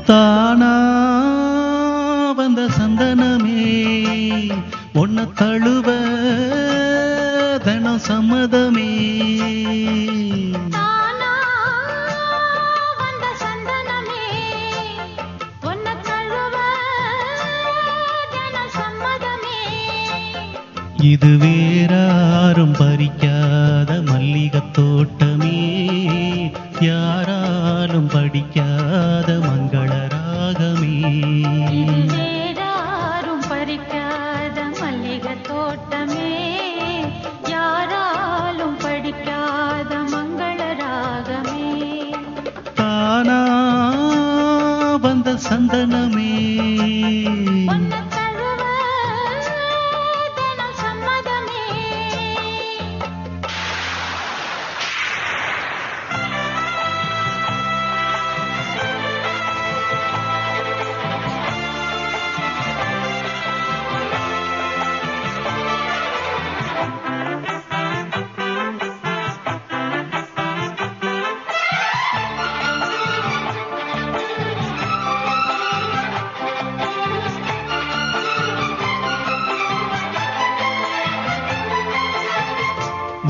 தானா வந்த சந்தனமே ஒன்ன தழுவ தனம் சம்மதமே. இது வேறாரும் பறிக்காத மல்லிகை தோட்டமே, யாராலும் படிக்காத மங்கள ராகமே. வேறாரும் பறிக்காத மல்லிகை தோட்டமே, யாராலும் படிக்காத மங்கள ராகமே. தானா வந்த சந்தனமே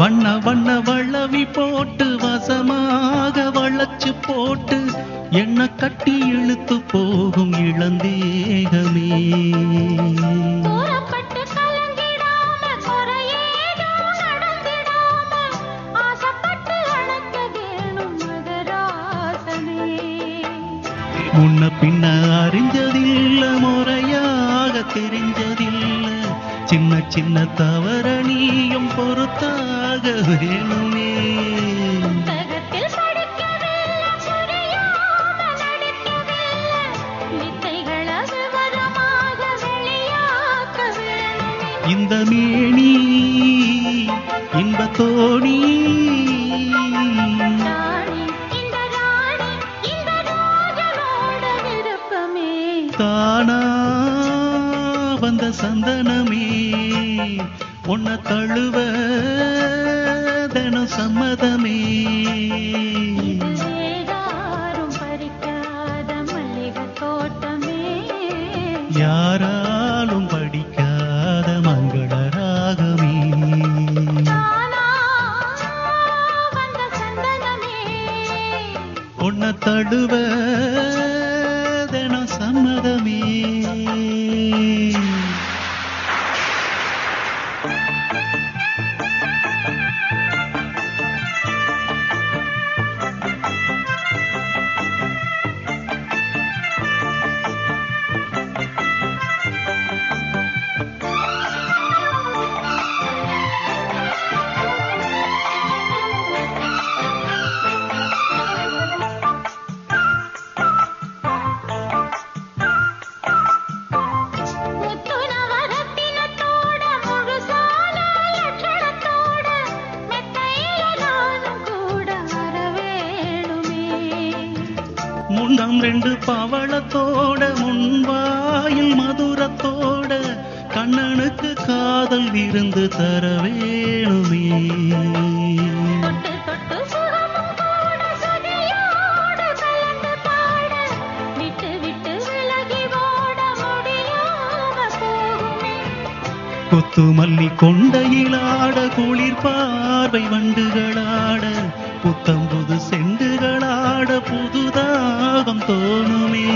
வண்ண வண்ண வளவி போட்டு வசமாக வளைச்சு போட்டு என்ன கட்டி இழுத்து போகும் இளந்தேகமே. முன்ன பின்ன அறிஞ்சதில்ல, முறையாக தெரிஞ்சதில்ல, சின்ன சின்ன தவறணியும் பொறுத்தாக வேணுமே. இந்த மேனி இன்ப தோணி தானா வந்த சந்தனமே உன்ன தழுவ தினம் சம்மதமே. யாரும் பறிக்காத மல்லிகை தோட்டமே, யாராலும் படிக்காத மங்கள ராகமே. வந்த சந்தனமே உன்ன தழுவ தினம் சம்மதமே. முன்னம் ரெண்டு பவளத்தோட முன்வாயில் மதுரத்தோட கண்ணனுக்கு காதல் விருந்து தர வேணுமே. கொத்து மல்லி கொண்டையிலாட குளிர் பார்வை வண்டுகளாட புத்தம்புது செண்டுகளாட புதுதாகம் தோணுமே.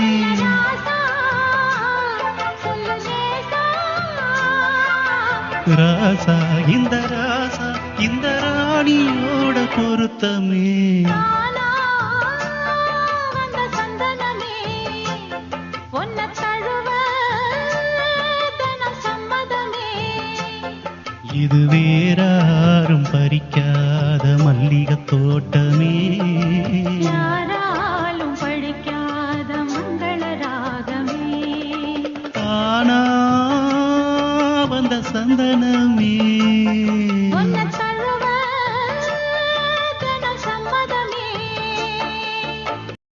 ராசா இந்த ராணியோட பொருத்தமே. இது வேறாரும் பறிக்காத மல்லிகை தோட்டமே, யாராலும் படிக்காத மங்கள ராகமே. தானா வந்த சந்தனமே.